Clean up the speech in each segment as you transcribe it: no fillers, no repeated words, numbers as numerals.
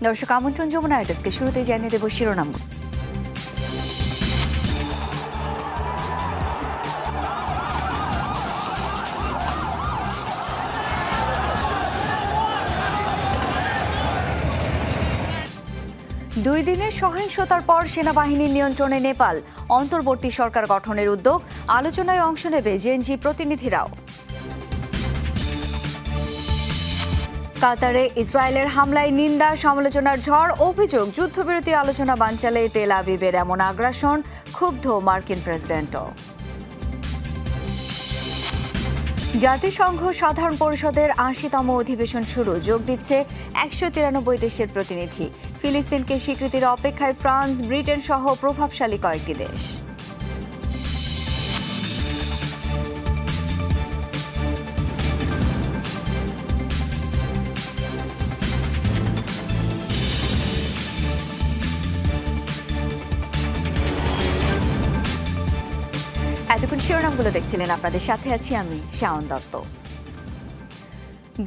দর্শক আমন্ত্রণ যমুনা ডেস্কে শুরুতে জানিয়ে দেব শিরোনাম। দুই দিনের সহিংসতার পর সেনাবাহিনীর নিয়ন্ত্রণে নেপাল, অন্তর্বর্তী সরকার গঠনের উদ্যোগ, আলোচনায় অংশ নেবে জেএনজি প্রতিনিধিরাও। কাতারে ইসরায়েলের হামলায় নিন্দা, সমালোচনার ঝড়, অভিযোগ যুদ্ধবিরতি আলোচনা বানচালে তেল আবিবের এমন আগ্রাসন, ক্ষুব্ধ মার্কিন প্রেসিডেন্টও। জাতিসংঘ সাধারণ পরিষদের ৮০তম অধিবেশন শুরু, যোগ দিচ্ছে ১৯৩ দেশের প্রতিনিধি। ফিলিস্তিনকে স্বীকৃতির অপেক্ষায় ফ্রান্স, ব্রিটেন সহ প্রভাবশালী কয়েকটি দেশ। এতক্ষণ শিরোনামগুলো দেখছিলেন, আপনাদের সাথে আছি আমি শাওন দত্ত।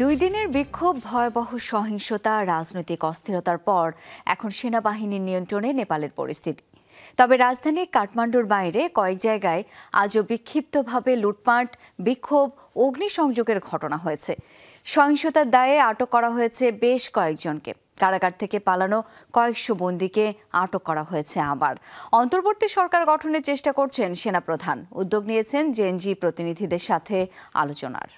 দুই দিনের বিক্ষোভ, ভয়াবহ সহিংসতা, রাজনৈতিক অস্থিরতার পর এখন সেনাবাহিনীর নিয়ন্ত্রণে নেপালের পরিস্থিতি। তবে রাজধানী কাঠমান্ডুর বাইরে কয়েক জায়গায় আজও বিক্ষিপ্তভাবে লুটপাট, বিক্ষোভ, অগ্নিসংযোগের ঘটনা হয়েছে। সহিংসতার দায়ে আটক করা হয়েছে বেশ কয়েকজনকে। কারাগার থেকে পালানো কয়েকশো বন্দীকে আটক করা হয়েছে। আবার অন্তর্বর্তী সরকার গঠনের চেষ্টা করছেন সেনাপ্রধান, উদ্যোগ নিয়েছেন জেএনজি প্রতিনিধিদের সাথে আলোচনার।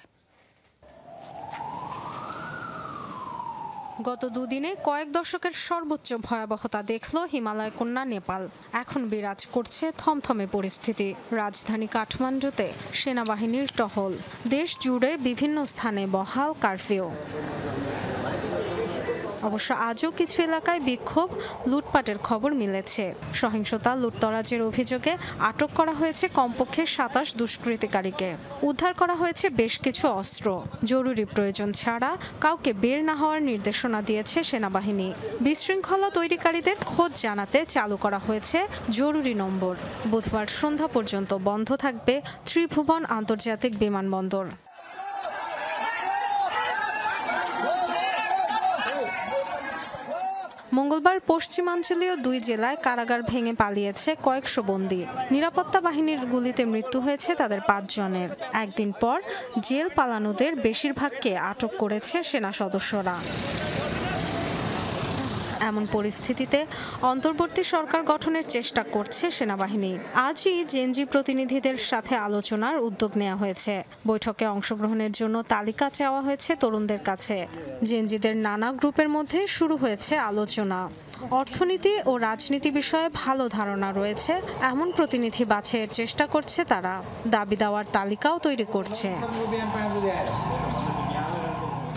গত দুদিনে কয়েক দশকের সর্বোচ্চ ভয়াবহতা দেখল হিমালয় কন্যা নেপাল। এখন বিরাজ করছে থমথমে পরিস্থিতি। রাজধানী কাঠমান্ডুতে সেনাবাহিনীর টহল, দেশ জুড়ে বিভিন্ন স্থানে বহাল কারফিউ। অবশ্য আজও কিছু এলাকায় বিক্ষোভ, লুটপাটের খবর মিলেছে। সহিংসতা, লুটতরাজের অভিযোগে আটক করা হয়েছে কমপক্ষে ২৭ দুষ্কৃতিকারীকে। উদ্ধার করা হয়েছে বেশ কিছু অস্ত্র। জরুরি প্রয়োজন ছাড়া কাউকে বের না হওয়ার নির্দেশনা দিয়েছে সেনাবাহিনী। বিশৃঙ্খলা তৈরিকারীদের খোঁজ জানাতে চালু করা হয়েছে জরুরি নম্বর। বুধবার সন্ধ্যা পর্যন্ত বন্ধ থাকবে ত্রিভুবন আন্তর্জাতিক বিমানবন্দর। মঙ্গলবার পশ্চিমাঞ্চলীয় ২ জেলায় কারাগার ভেঙে পালিয়েছে কয়েকশো বন্দী। নিরাপত্তা বাহিনীর গুলিতে মৃত্যু হয়েছে তাদের ৫ জনের। একদিন পর জেল পালানোদের বেশিরভাগকে আটক করেছে সেনা সদস্যরা। এমন পরিস্থিতিতে অন্তর্বর্তী সরকার গঠনের চেষ্টা করছে সেনাবাহিনী। আজই জেএনজি প্রতিনিধিদের সাথে আলোচনার উদ্যোগ নেওয়া হয়েছে। বৈঠকে অংশগ্রহণের জন্য তালিকা চাওয়া হয়েছে তরুণদের কাছে। জেএনজিদের নানা গ্রুপের মধ্যে শুরু হয়েছে আলোচনা। অর্থনীতি ও রাজনীতি বিষয়ে ভালো ধারণা রয়েছে এমন প্রতিনিধি বাছাইয়ের চেষ্টা করছে তারা। দাবি দেওয়ার তালিকাও তৈরি করছে।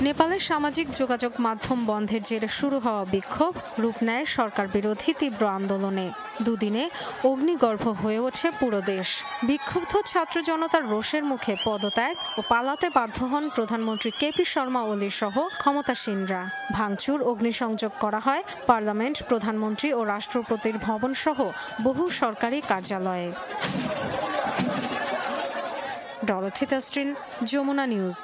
নেপালের সামাজিক যোগাযোগ মাধ্যম বন্ধের জেরে শুরু হওয়া বিক্ষোভ রূপ নেয় সরকার বিরোধী তীব্র আন্দোলনে। দুদিনে অগ্নিগর্ভ হয়ে ওঠে পুরো দেশ। বিক্ষুব্ধ ছাত্র জনতার রোষের মুখে পদত্যাগ ও পালাতে বাধ্য হন প্রধানমন্ত্রী কেপি শর্মা ওলি সহ ক্ষমতাসীনরা। ভাঙচুর, অগ্নিসংযোগ করা হয় পার্লামেন্ট, প্রধানমন্ত্রী ও রাষ্ট্রপতির ভবন সহ বহু সরকারি কার্যালয়ে। Dorothy Tasrin, Jamuna news.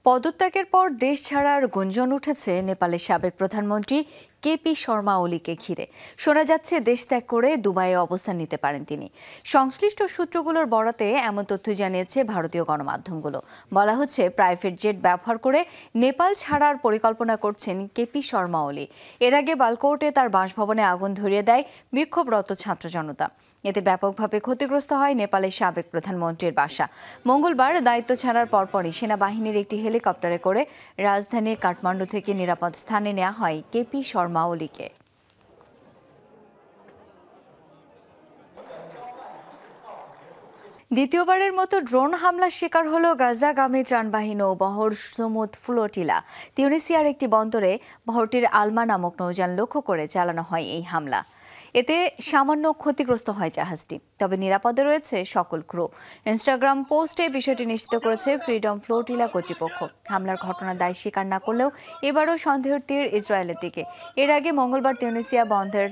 পদত্যাগের পর দেশ ছাড়ার গুঞ্জন উঠেছে নেপালের সাবেক প্রধানমন্ত্রী কেপি শর্মা ওলিকে ঘিরে। শোনা যাচ্ছে দেশ ত্যাগ করে দুবাইয়ে অবস্থান নিতে পারেন তিনি। সংশ্লিষ্ট সূত্রগুলোর বরাতে এমন তথ্য জানিয়েছে ভারতীয় গণমাধ্যমগুলো। বলা হচ্ছে প্রাইভেট জেট ব্যবহার করে নেপাল ছাড়ার পরিকল্পনা করছেন কেপি শর্মা ওলি। এর আগে বালকোটে তার বাসভবনে আগুন ধরিয়ে দেয় বিক্ষোভরত ছাত্র জনতা। এতে ব্যাপকভাবে ক্ষতিগ্রস্ত হয় নেপালের সাবেক প্রধানমন্ত্রীর বাসা। মঙ্গলবার দায়িত্ব ছাড়ার পরপরই সেনাবাহিনীর একটি হেলিকপ্টারে করে রাজধানী কাঠমান্ডু থেকে নিরাপদ স্থানে নেওয়া হয় কেপি শর্মা ওলিকে। দ্বিতীয়বারের মতো ড্রোন হামলার শিকার হল গাজাগামী ত্রাণবাহী নৌবহর সুমুদ ফ্লোটিলা। তিউনিসিয়ার একটি বন্দরে বহরটির আলমা নামক নৌযান লক্ষ্য করে চালানো হয় এই হামলা। এতে সামান্য ক্ষতিগ্রস্ত হয় জাহাজটি, তবে নিরাপদে রয়েছে সকল ক্রু। ইনস্টাগ্রাম পোস্টে বিষয়টি নিশ্চিত করেছে ফ্রিডম ফ্লোটিলা কর্তৃপক্ষ। হামলার ঘটনার দায় স্বীকার না করলেও এবারও সন্দেহের তীর ইসরায়েলের দিকে। এর আগে মঙ্গলবার তিউনিসিয়া বন্দরের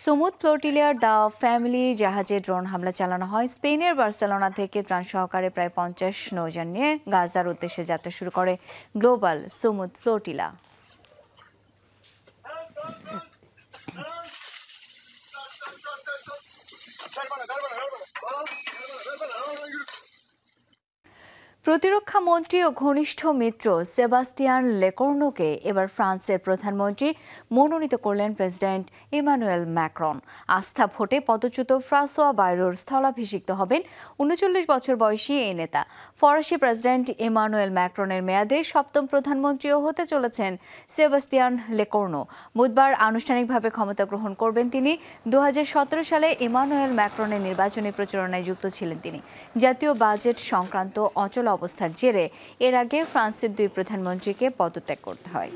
সুমুদ ফ্লোটিলিয়ার দ্য ফ্যামিলি জাহাজে ড্রোন হামলা চালানো হয়। স্পেনের বার্সেলোনা থেকে ত্রাণ সহকারে প্রায় ৫০ নৌযান নিয়ে গাজার উদ্দেশ্যে যাত্রা শুরু করে গ্লোবাল সুমুদ ফ্লোটিলা। প্রতিরক্ষা মন্ত্রী ও ঘনিষ্ঠ মিত্র সেবাস্তিয়ান লেকর্নোকে এবার ফ্রান্সের প্রধানমন্ত্রী মনোনীত করলেন প্রেসিডেন্ট ইমানুয়েল ম্যাক্রন। আস্থা ভোটে পদচ্যুত ফ্রাঁসোয়া বায়রোর স্থলাভিষিক্ত হবেন ৩৯ বছর বয়সী এই নেতা। ফরাসি প্রেসিডেন্ট ইমানুয়েল ম্যাক্রনের মেয়াদে সপ্তম প্রধানমন্ত্রীও হতে চলেছেন সেবাস্তিয়ান লেকর্নো। বুধবার আনুষ্ঠানিকভাবে ক্ষমতা গ্রহণ করবেন তিনি। ২০১৭ সালে ইমানুয়েল ম্যাক্রনের নির্বাচনী প্রচারণায় যুক্ত ছিলেন তিনি। জাতীয় বাজেট সংক্রান্ত অচল অবস্থার জেরে এর আগে ফ্রান্সের দুই প্রধানমন্ত্রীকে পদত্যাগ করতে হয়।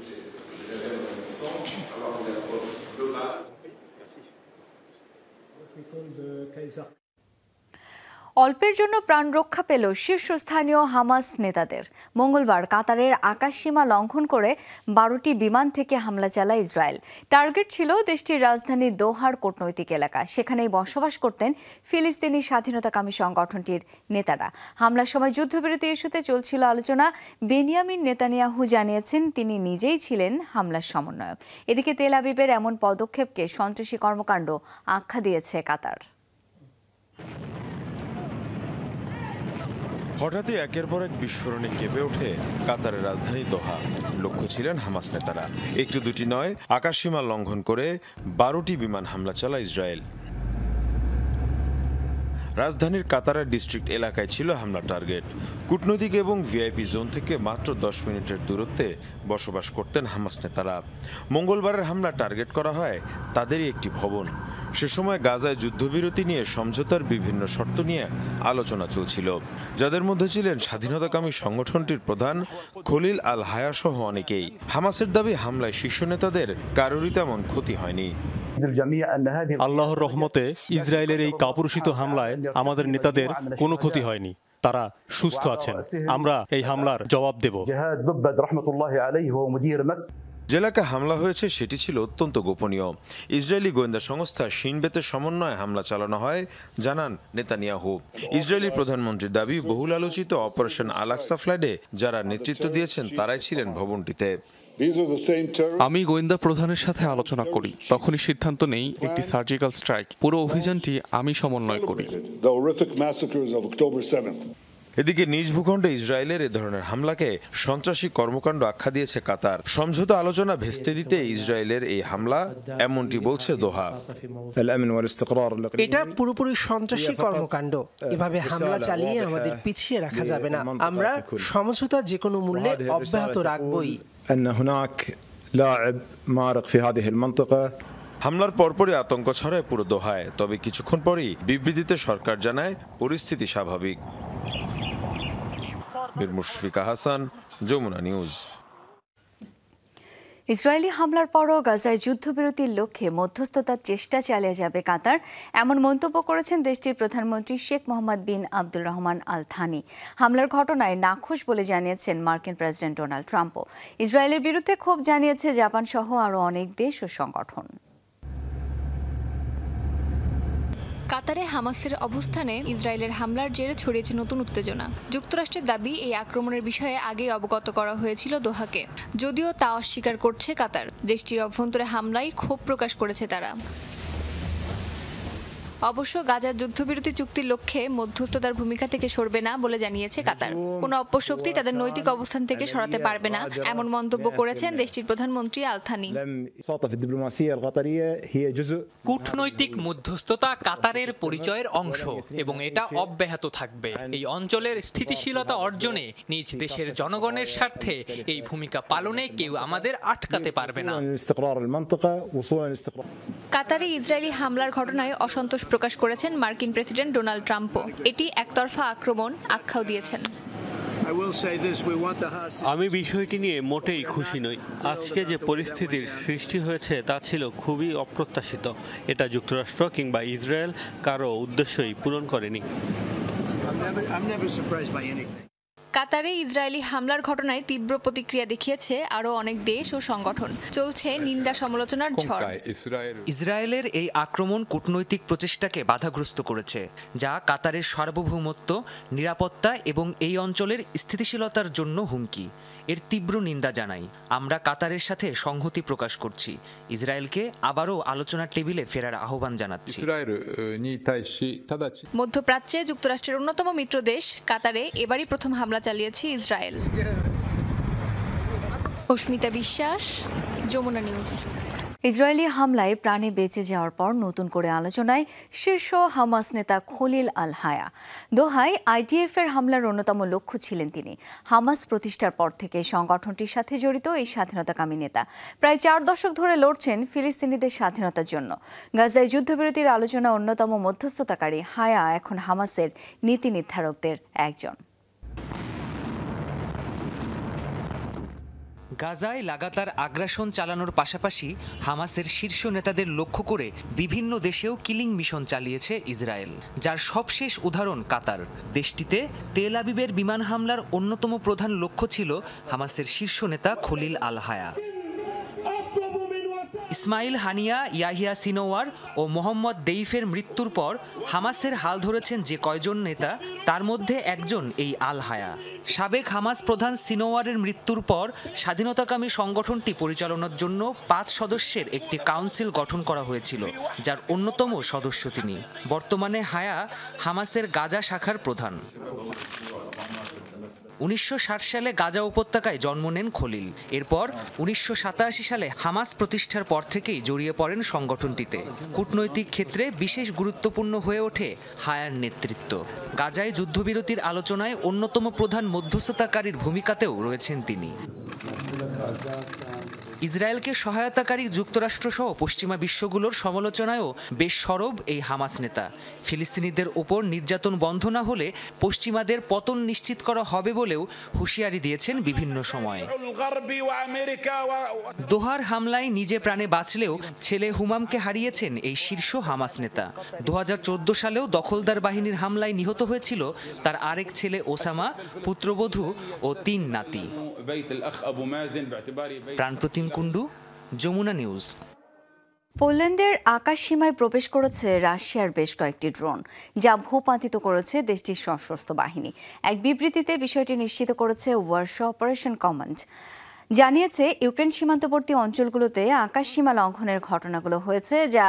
অল্পের জন্য প্রাণ রক্ষা পেল শীর্ষস্থানীয় হামাস নেতাদের। মঙ্গলবার কাতারের আকাশসীমা লঙ্ঘন করে ১২টি বিমান থেকে হামলা চালায় ইসরায়েল। টার্গেট ছিল দেশটির রাজধানী দোহার কূটনৈতিক এলাকা। সেখানেই বসবাস করতেন ফিলিস্তিনি স্বাধীনতাকামী সংগঠনটির নেতারা। হামলার সময় যুদ্ধবিরতি ইস্যুতে চলছিল আলোচনা। বেনিয়ামিন নেতানিয়াহু জানিয়েছেন তিনি নিজেই ছিলেন হামলার সমন্বয়ক। এদিকে তেল আবিবের এমন পদক্ষেপকে সন্ত্রাসী কর্মকাণ্ড আখ্যা দিয়েছে কাতার। হঠাৎই একের পর এক বিস্ফোরণে কেঁপে ওঠে কাতারের রাজধানী দোহা। লক্ষ্য ছিলেন হামাস নেতারা। একটু দুটি নয়, আকাশসীমা লঙ্ঘন করে ১২টি বিমান হামলা চালায় ইসরায়েল। রাজধানীর কাতারের ডিস্ট্রিক্ট এলাকায় ছিল হামলা টার্গেট। কূটনৈতিক এবং ভিআইপি জোন থেকে মাত্র ১০ মিনিটের দূরত্বে বসবাস করতেন হামাস নেতারা। মঙ্গলবারের হামলা টার্গেট করা হয় তাদেরই একটি ভবন। সে সময় গাজায় যুদ্ধবিরতি নিয়ে সমঝোতার বিভিন্ন শর্ত নিয়ে আলোচনা চলছিল, যাদের মধ্যে ছিলেন স্বাধীনতাকামী সংগঠনটির প্রধান খলিল আল হায়া সহ অনেকেই। হামাসের দাবি, হামলায় শীর্ষ নেতাদের কারোরই তেমন ক্ষতি হয়নি। আল্লাহর রহমতে ইসরায়েলের এই কাপুরুষিত হামলায় আমাদের নেতাদের কোনো ক্ষতি হয়নি, তারা সুস্থ আছেন। আমরা এই হামলার জবাব দেব। যে এলাকায় হামলা হয়েছে সেটি ছিল অত্যন্ত গোপনীয়। ইসরায়েলি গোয়েন্দা সংস্থা শিন বেতের সমন্বয়ে হামলা চালানো হয় জানান নেতানিয়াহু। ইসরায়েলি প্রধানমন্ত্রীর দাবি, বহুল আলোচিত অপারেশন আল আকসা ফ্লাডে যারা নেতৃত্ব দিয়েছেন তারাই ছিলেন ভবনটিতে। আমি গোয়েন্দা প্রধানের সাথে আলোচনা করি, তখনই সিদ্ধান্ত নেই একটি সার্জিক্যাল স্ট্রাইক। পুরো অভিযানটি আমি সমন্বয় করি। এদিকে নিজ ভূখণ্ডে ইসরায়েলের এ ধরনের হামলাকে সন্ত্রাসী কর্মকাণ্ড আখ্যা দিয়েছে কাতার। সমঝোতা আলোচনা ভেস্তে দিতে ইসরায়েলের এই হামলা, এমনটি বলছে দোহা। এটা পুরোপুরি সন্ত্রাসী কর্মকাণ্ড। এভাবে হামলা চালিয়ে আমাদের পিছিয়ে রাখা যাবে না। আমরা সমঝোতা যে কোনো মূল্যে অব্যাহত রাখবই। হামলার পরপরই আতঙ্ক ছড়ায় পুরো দোহায়। তবে কিছুক্ষণ পরই বিবৃতিতে সরকার জানায় পরিস্থিতি স্বাভাবিক। মীর মুশফিকা হাসান, যমুনা নিউজ। ইসরায়েলি হামলার পরও গাজায় যুদ্ধবিরতির লক্ষ্যে মধ্যস্থতার চেষ্টা চালিয়ে যাবে কাতার, এমন মন্তব্য করেছেন দেশটির প্রধানমন্ত্রী শেখ মোহাম্মদ বিন আব্দুর রহমান আল থানি। হামলার ঘটনায় নাখোশ বলে জানিয়েছেন মার্কিন প্রেসিডেন্ট ডোনাল্ড ট্রাম্পও। ইসরায়েলের বিরুদ্ধে ক্ষোভ জানিয়েছে জাপান সহ আরও অনেক দেশ ও সংগঠন। কাতারে হামাসের অবস্থানে ইসরায়েলের হামলার জেরে ছড়িয়েছে নতুন উত্তেজনা। যুক্তরাষ্ট্রের দাবি, এই আক্রমণের বিষয়ে আগেই অবগত করা হয়েছিল দোহাকে। যদিও তা অস্বীকার করছে কাতার। দেশটির অভ্যন্তরে হামলায় ক্ষোভ প্রকাশ করেছে তারা। অবশ্য গাজার যুদ্ধবিরতি চুক্তির লক্ষ্যে মধ্যস্থতার ভূমিকা থেকে সরবে না বলে জানিয়েছে কাতার। কোনো অপশক্তি তাদের নৈতিক অবস্থান থেকে সরাতে পারবে না, এমন মন্তব্য করেছেন দেশটির প্রধানমন্ত্রী আল থানি। কূটনৈতিক মধ্যস্থতা কাতারের পরিচয়ের অংশ এবং এটা অব্যাহত থাকবে। এই অঞ্চলের স্থিতিশীলতা অর্জনে নিজ দেশের জনগণের স্বার্থে এই ভূমিকা পালনে কেউ আমাদের আটকাতে পারবে না। কাতারে ইসরায়েলি হামলার ঘটনায় অসন্তোষ প্রকাশ করেছেন মার্কিন প্রেসিডেন্ট ডোনাল্ড ট্রাম্পও। এটি একতরফা আক্রমণ আখ্যাও দিয়েছেন। আমি বিষয়টি নিয়ে মোটেই খুশি নই। আজকে যে পরিস্থিতির সৃষ্টি হয়েছে তা ছিল খুবই অপ্রত্যাশিত। এটা যুক্তরাষ্ট্র কিংবা ইসরায়েল কারো উদ্দেশ্যই পূরণ করেনি। কাতারে ইসরায়েলি হামলার ঘটনায় তীব্র প্রতিক্রিয়া দেখিয়েছে আরও অনেক দেশ ও সংগঠন। চলছে নিন্দা সমালোচনার ঝড়। ইসরায়েলের এই আক্রমণ কূটনৈতিক প্রচেষ্টাকে বাধাগ্রস্ত করেছে, যা কাতারের সার্বভৌমত্ব, নিরাপত্তা এবং এই অঞ্চলের স্থিতিশীলতার জন্য হুমকি। এর তীব্র নিন্দা জানাই। আমরা কাতারের সাথে সংহতি প্রকাশ করছি। ইসরায়েলকে আবারও আলোচনার টেবিলে ফেরার আহ্বান জানাচ্ছি। মধ্যপ্রাচ্যে যুক্তরাষ্ট্রের অন্যতম মিত্র দেশ কাতারে এবারই প্রথম হামলা চালিয়েছে ইসরায়েল। অস্মিতা বিশ্বাস, যমুনা নিউজ। ইসরায়েলি হামলায় প্রাণে বেঁচে যাওয়ার পর নতুন করে আলোচনায় শীর্ষ হামাস নেতা খলিল আল হায়া। দোহায় আইডিএফের হামলার অন্যতম লক্ষ্য ছিলেন তিনি। হামাস প্রতিষ্ঠার পর থেকে সংগঠনটির সাথে জড়িত এই স্বাধীনতাকামী নেতা প্রায় 4 দশক ধরে লড়ছেন ফিলিস্তিনিদের স্বাধীনতার জন্য। গাজায় যুদ্ধবিরতির আলোচনা অন্যতম মধ্যস্থতাকারী হায়া এখন হামাসের নীতি নির্ধারকদের একজন। গাজায় লাগাতার আগ্রাসন চালানোর পাশাপাশি হামাসের শীর্ষ নেতাদের লক্ষ্য করে বিভিন্ন দেশেও কিলিং মিশন চালিয়েছে ইসরায়েল, যার সবশেষ উদাহরণ কাতার। দেশটিতে তেল আবিবের বিমান হামলার অন্যতম প্রধান লক্ষ্য ছিল হামাসের শীর্ষ নেতা খলিল আল হায়া। ইসমাইল হানিয়া, ইয়াহিয়া সিনোয়ার ও মোহাম্মদ দেইফের মৃত্যুর পর হামাসের হাল ধরেছেন যে কয়জন নেতা, তার মধ্যে একজন এই আল হায়া। সাবেক হামাস প্রধান সিনোয়ারের মৃত্যুর পর স্বাধীনতাকামী সংগঠনটি পরিচালনার জন্য 5 সদস্যের একটি কাউন্সিল গঠন করা হয়েছিল, যার অন্যতম সদস্য তিনি। বর্তমানে হায়া হামাসের গাজা শাখার প্রধান। 1960 সালে গাজা উপত্যকায় জন্ম নেন খলিল। এরপর 1987 সালে হামাস প্রতিষ্ঠার পর থেকেই জড়িয়ে পড়েন সংগঠনটিতে। কূটনৈতিক ক্ষেত্রে বিশেষ গুরুত্বপূর্ণ হয়ে ওঠে হায়ার নেতৃত্ব। গাজায় যুদ্ধবিরতির আলোচনায় অন্যতম প্রধান মধ্যস্থতাকারীর ভূমিকাতেও রয়েছেন তিনি। ইসরায়েলকে সহায়তাকারী যুক্তরাষ্ট্রসহ পশ্চিমা বিশ্বগুলোর সমালোচনায়ও বেশ সরব এই হামাস নেতা। ফিলিস্তিনিদের ওপর নির্যাতন বন্ধ না হলে পশ্চিমাদের পতন নিশ্চিত করা হবে বলেও হুঁশিয়ারি দিয়েছেন বিভিন্ন সময়ে। দোহার হামলায় নিজে প্রাণে বাঁচলেও ছেলে হুমামকে হারিয়েছেন এই শীর্ষ হামাস নেতা। 2014 সালেও দখলদার বাহিনীর হামলায় নিহত হয়েছিল তার আরেক ছেলে ওসামা, পুত্রবধূ ও 3 নাতি। প্রাণপ্রতিম কুণ্ডু, যমুনা নিউজ। পোল্যান্ডের আকাশ সীমায় প্রবেশ করেছে রাশিয়ার বেশ কয়েকটি ড্রোন, যা ভূপাতিত করেছে দেশটির সশস্ত্র বাহিনী। এক বিবৃতিতে বিষয়টি নিশ্চিত করেছে ওয়ারশ অপারেশন কমান্ড। জানিয়েছে ইউক্রেন সীমান্তবর্তী অঞ্চলগুলোতে আকাশ সীমা লঙ্ঘনের ঘটনাগুলো হয়েছে, যা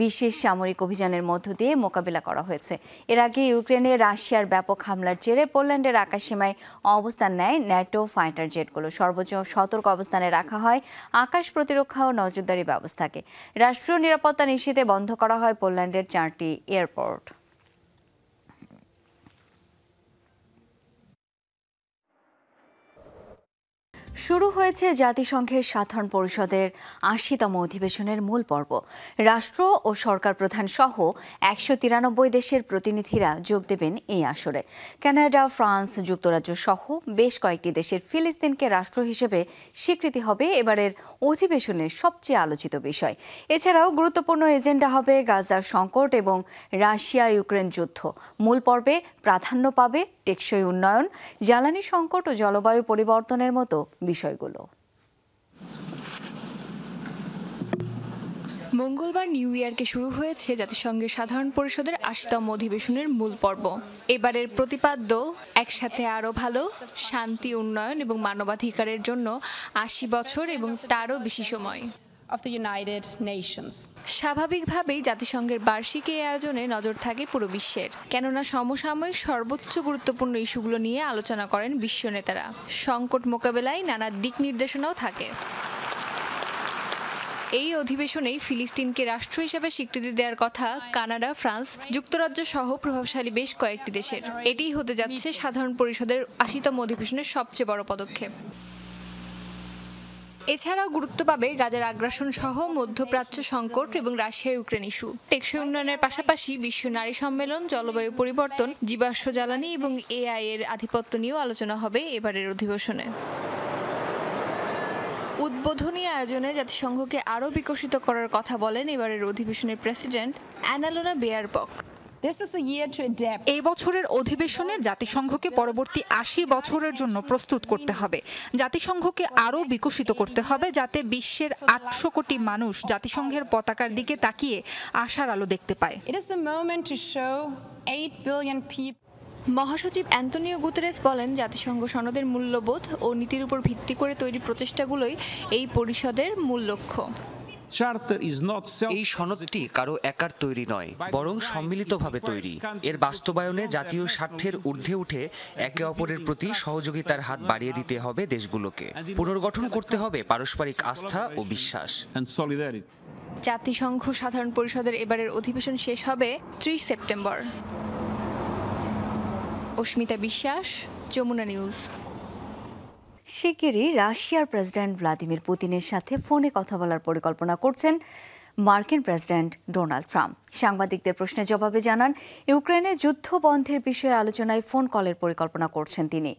বিশেষ সামরিক অভিযানের মধ্য দিয়ে মোকাবিলা করা হয়েছে। এর আগে ইউক্রেনে রাশিয়ার ব্যাপক হামলার জেরে পোল্যান্ডের আকাশ সীমায় অবস্থান নেয় ন্যাটো ফাইটার জেটগুলো। সর্বোচ্চ সতর্ক অবস্থানে রাখা হয় আকাশ প্রতিরক্ষা ও নজরদারি ব্যবস্থাকে। রাষ্ট্রীয় নিরাপত্তা নিশ্চিতে বন্ধ করা হয় পোল্যান্ডের 4টি এয়ারপোর্ট। শুরু হয়েছে জাতিসংঘের সাধারণ পরিষদের 80তম অধিবেশনের মূল পর্ব। রাষ্ট্র ও সরকার প্রধান সহ 193 দেশের প্রতিনিধিরা যোগ দেবেন এই আসরে। কানাডা, ফ্রান্স, যুক্তরাজ্য সহ বেশ কয়েকটি দেশের ফিলিস্তিনকে রাষ্ট্র হিসেবে স্বীকৃতি হবে এবারের অধিবেশনের সবচেয়ে আলোচিত বিষয়। এছাড়াও গুরুত্বপূর্ণ এজেন্ডা হবে গাজার সংকট এবং রাশিয়া ইউক্রেন যুদ্ধ। মূল পর্বে প্রাধান্য পাবে টেকসই উন্নয়ন, জ্বালানি সংকট ও জলবায়ু পরিবর্তনের মতো বিষয়গুলো। মঙ্গলবার নিউ ইয়র্কে শুরু হয়েছে জাতিসংঘের সাধারণ পরিষদের 80তম অধিবেশনের মূল পর্ব। এবারের প্রতিপাদ্য একসাথে আরও ভালো, শান্তি, উন্নয়ন এবং মানবাধিকারের জন্য 80 বছর এবং তারও বেশি সময়। স্বাভাবিকভাবেই জাতিসংঘের বার্ষিক এই আয়োজনে নজর থাকে পুরো বিশ্বের, কেননা সমসাময়িক সর্বোচ্চ গুরুত্বপূর্ণ ইস্যুগুলো নিয়ে আলোচনা করেন বিশ্ব নেতারা। সংকট মোকাবেলায় নানা দিক নির্দেশনাও থাকে। এই অধিবেশনেই ফিলিস্তিনকে রাষ্ট্র হিসেবে স্বীকৃতি দেওয়ার কথা কানাডা, ফ্রান্স, যুক্তরাজ্য সহ প্রভাবশালী বেশ কয়েকটি দেশের। এটিই হতে যাচ্ছে সাধারণ পরিষদের 80তম অধিবেশনের সবচেয়ে বড় পদক্ষেপ। এছাড়াও গুরুত্ব পাবে গাজার আগ্রাসন সহ মধ্যপ্রাচ্য সংকট এবং রাশিয়া ইউক্রেন ইস্যু। টেকসই উন্নয়নের পাশাপাশি বিশ্ব নারী সম্মেলন, জলবায়ু পরিবর্তন, জীবাশ্ম জ্বালানি এবং এআই এর আধিপত্য নিয়েও আলোচনা হবে এবারের অধিবেশনে। উদ্বোধনী আয়োজনে জাতিসংঘকে আরও বিকশিত করার কথা বলেন এবারের অধিবেশনের প্রেসিডেন্ট অ্যানালোনা বেয়ারবক। এই বছরের অধিবেশনে জাতিসংঘকে পরবর্তী 80 বছরের জন্য প্রস্তুত করতে হবে। জাতিসংঘকে আরও বিকশিত করতে হবে, যাতে বিশ্বের 800 কোটি মানুষ জাতিসংঘের পতাকার দিকে তাকিয়ে আশার আলো দেখতে পায়। মহাসচিব অ্যান্তোনিও গুতেরেস বলেন, জাতিসংঘ সনদের মূল্যবোধ ও নীতির উপর ভিত্তি করে তৈরি প্রচেষ্টাগুলোই এই পরিষদের মূল লক্ষ্য। এই সনদটি কারো একার তৈরি নয়, বরং সম্মিলিতভাবে তৈরি। এর বাস্তবায়নে জাতীয় স্বার্থের ঊর্ধ্বে উঠে একে অপরের প্রতি সহযোগিতার হাত বাড়িয়ে দিতে হবে দেশগুলোকে। পুনর্গঠন করতে হবে পারস্পরিক আস্থা ও বিশ্বাস। জাতিসংঘ সাধারণ পরিষদের এবারের অধিবেশন শেষ হবে 30 সেপ্টেম্বর। অস্মিতা বিশ্বাস, যমুনা নিউজ। শিগগিরই রাশিয়ার প্রেসিডেন্ট ভ্লাদিমির পুতিনের সাথে ফোনে কথা বলার পরিকল্পনা করছেন মার্কিন প্রেসিডেন্ট ডোনাল্ড ট্রাম্প। সাংবাদিকদের প্রশ্নের জবাবে জানান, ইউক্রেনে যুদ্ধ বন্ধের বিষয়ে আলোচনায় ফোন কলের পরিকল্পনা করছেন তিনি।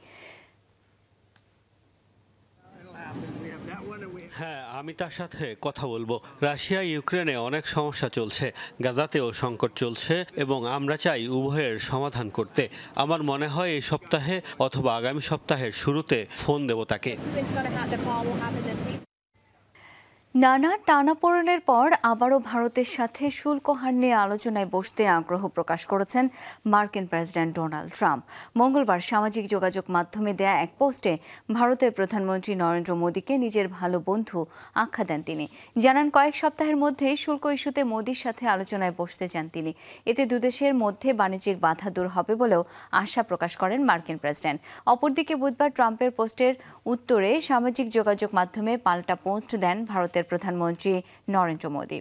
হ্যাঁ, আমি তার সাথে কথা বলবো। রাশিয়া ইউক্রেনে অনেক সমস্যা চলছে, গাজাতেও সংকট চলছে এবং আমরা চাই উভয়ের সমাধান করতে। আমার মনে হয় এই সপ্তাহে অথবা আগামী সপ্তাহের শুরুতে ফোন দেব তাকে। নানা টানাপোড়েনের পর আবারও ভারতের সাথে শুল্ক হার নিয়ে আলোচনায় বসতে আগ্রহ প্রকাশ করেছেন মার্কিন প্রেসিডেন্ট ডোনাল্ড ট্রাম্প। মঙ্গলবার সামাজিক যোগাযোগ মাধ্যমে দেয়া এক পোস্টে ভারতের প্রধানমন্ত্রী নরেন্দ্র মোদীকে নিজের ভালো বন্ধু আখ্যা দেন তিনি। জানান, কয়েক সপ্তাহের মধ্যেই শুল্ক ইস্যুতে মোদীর সাথে আলোচনায় বসতে চান তিনি। এতে দুদেশের মধ্যে বাণিজ্যিক বাধা দূর হবে বলেও আশা প্রকাশ করেন মার্কিন প্রেসিডেন্ট। অপরদিকে বুধবার ট্রাম্পের পোস্টের উত্তরে সামাজিক যোগাযোগ মাধ্যমে পাল্টা পোস্ট দেন ভারতের প্রধানমন্ত্রী নরেন্দ্র মোদী।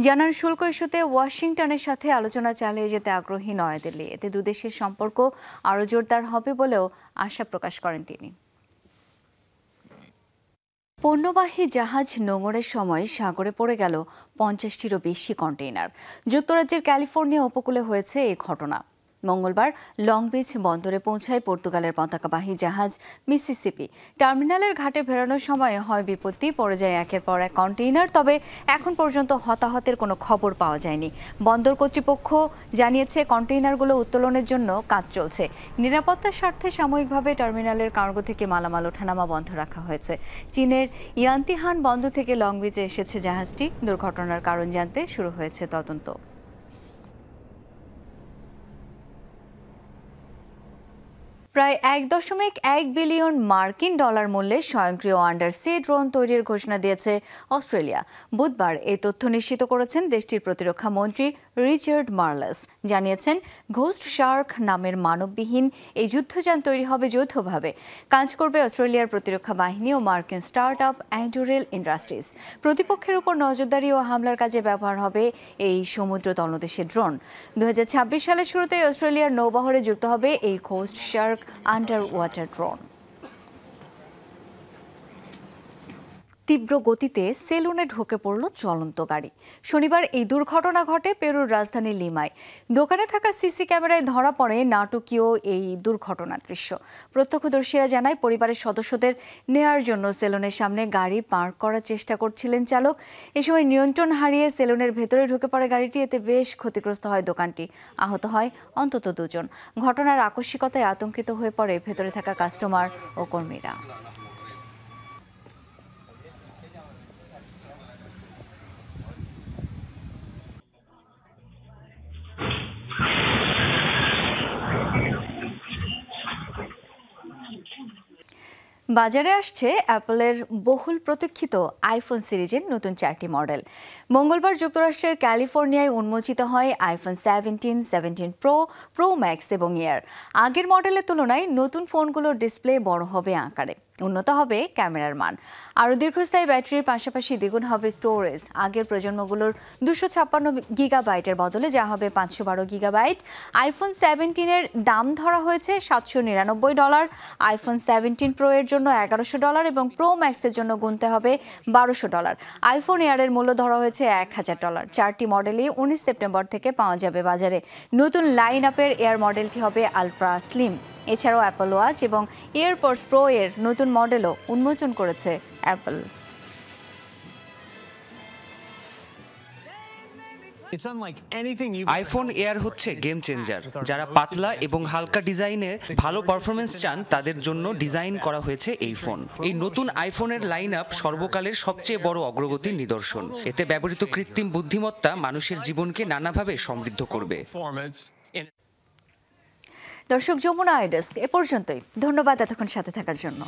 জানান, শুল্ক ইস্যুতে ওয়াশিংটনের সাথে আলোচনা চালিয়ে যেতে আগ্রহী নয়াদিল্লি। এতে দুদেশের সম্পর্ক আরও জোরদার হবে বলেও আশা প্রকাশ করেন তিনি। পণ্যবাহী জাহাজ নোঙরের সময় সাগরে পড়ে গেল 50টিরও বেশি কন্টেইনার। যুক্তরাজ্যের ক্যালিফোর্নিয়া উপকূলে হয়েছে এই ঘটনা। মঙ্গলবার লং বিচ বন্দরে পৌঁছায় পর্তুগালের পতাকাবাহী জাহাজ মিসিসিপি। টার্মিনালের ঘাটে ফেরানোর সময় হয় বিপত্তি, পড়ে যায় একের পর এক কন্টেইনার। তবে এখন পর্যন্ত হতাহতের কোনো খবর পাওয়া যায়নি। বন্দর কর্তৃপক্ষ জানিয়েছে কন্টেইনারগুলো উত্তোলনের জন্য কাজ চলছে। নিরাপত্তার স্বার্থে সাময়িকভাবে টার্মিনালের কার্গো থেকে মালামাল ওঠানামা বন্ধ রাখা হয়েছে। চীনের ইয়ান্তিহান বন্দর থেকে লং বিচে এসেছে জাহাজটি। দুর্ঘটনার কারণ জানতে শুরু হয়েছে তদন্ত। প্রায় 1.1 বিলিয়ন মার্কিন ডলার মূল্যের স্বয়ংক্রিয় আন্ডারসি ড্রোন তৈরির ঘোষণা দিয়েছে অস্ট্রেলিয়া। বুধবার এই তথ্য নিশ্চিত করেছেন দেশটির প্রতিরক্ষা মন্ত্রী রিচার্ড মার্লেস। জানিয়েছেন, ঘোস্ট শার্ক নামের মানববিহীন এই যুদ্ধযান তৈরি হবে যৌথভাবে। কাজ করবে অস্ট্রেলিয়ার প্রতিরক্ষা বাহিনী ও মার্কিন স্টার্ট আপ অ্যান্ডুরেল ইন্ডাস্ট্রিজ। প্রতিপক্ষের উপর নজরদারি ও হামলার কাজে ব্যবহার হবে এই সমুদ্র তলদেশের ড্রোন। 2026 সালের শুরুতে অস্ট্রেলিয়ার নৌবহরে যুক্ত হবে এই ghost Shark under water drone. তীব্র গতিতে সেলুনে ঢুকে পড়ল চলন্ত গাড়ি। শনিবার এই দুর্ঘটনা ঘটে পেরুর রাজধানী লিমায়। দোকানে থাকা সিসি ক্যামেরায় ধরা পড়ে নাটকীয় এই দুর্ঘটনার দৃশ্য। প্রত্যক্ষদর্শীরা জানায়, পরিবারের সদস্যদের নেয়ার জন্য সেলুনের সামনে গাড়ি পার্ক করার চেষ্টা করছিলেন চালক। এ সময় নিয়ন্ত্রণ হারিয়ে সেলুনের ভেতরে ঢুকে পড়ে গাড়িটি। এতে বেশ ক্ষতিগ্রস্ত হয় দোকানটি। আহত হয় অন্তত 2 জন। ঘটনার আকস্মিকতায় আতঙ্কিত হয়ে পড়ে ভেতরে থাকা কাস্টমার ও কর্মীরা। বাজারে আসছে অ্যাপলের বহুল প্রতীক্ষিত আইফোন সিরিজের নতুন 4টি মডেল। মঙ্গলবার যুক্তরাষ্ট্রের ক্যালিফোর্নিয়ায় উন্মোচিত হয় আইফোন 17, 17 প্রো, প্রো ম্যাক্স এবং এয়ার। আগের মডেলের তুলনায় নতুন ফোনগুলোর ডিসপ্লে বড় হবে আকারে। উন্নত হবে ক্যামেরার মান। আরও দীর্ঘস্থায়ী ব্যাটারির পাশাপাশি দ্বিগুণ হবে স্টোরেজ। আগের প্রজন্মগুলোর 256 গিগাবাইটের বদলে যা হবে 512 গিগাবাইট। আইফোন 17-এর দাম ধরা হয়েছে $799। আইফোন 17 প্রো এর জন্য $1100 এবং প্রো ম্যাক্সের জন্য গুনতে হবে $1200। আইফোন এয়ারের মূল্য ধরা হয়েছে $1000। 4টি মডেলই 19 সেপ্টেম্বর থেকে পাওয়া যাবে বাজারে। নতুন লাইন আপের এয়ার মডেলটি হবে আলট্রা স্লিম। এছাড়াও অ্যাপল ওয়াচ এবং এয়ারপডস প্রো এর নতুন মডেলও উন্মোচন করেছে অ্যাপল। আইফোন এয়ার হচ্ছে গেম চেঞ্জার। যারা পাতলা এবং হালকা ডিজাইনে ভালো পারফরমেন্স চান তাদের জন্য ডিজাইন করা হয়েছে এই ফোন। এই নতুন আইফোনের লাইন আপ সর্বকালের সবচেয়ে বড় অগ্রগতির নিদর্শন। এতে ব্যবহৃত কৃত্রিম বুদ্ধিমত্তা মানুষের জীবনকে নানাভাবে সমৃদ্ধ করবে। দর্শক, যমুনা আই ডেস্ক এ পর্যন্তই। ধন্যবাদ এতক্ষণ সাথে থাকার জন্য।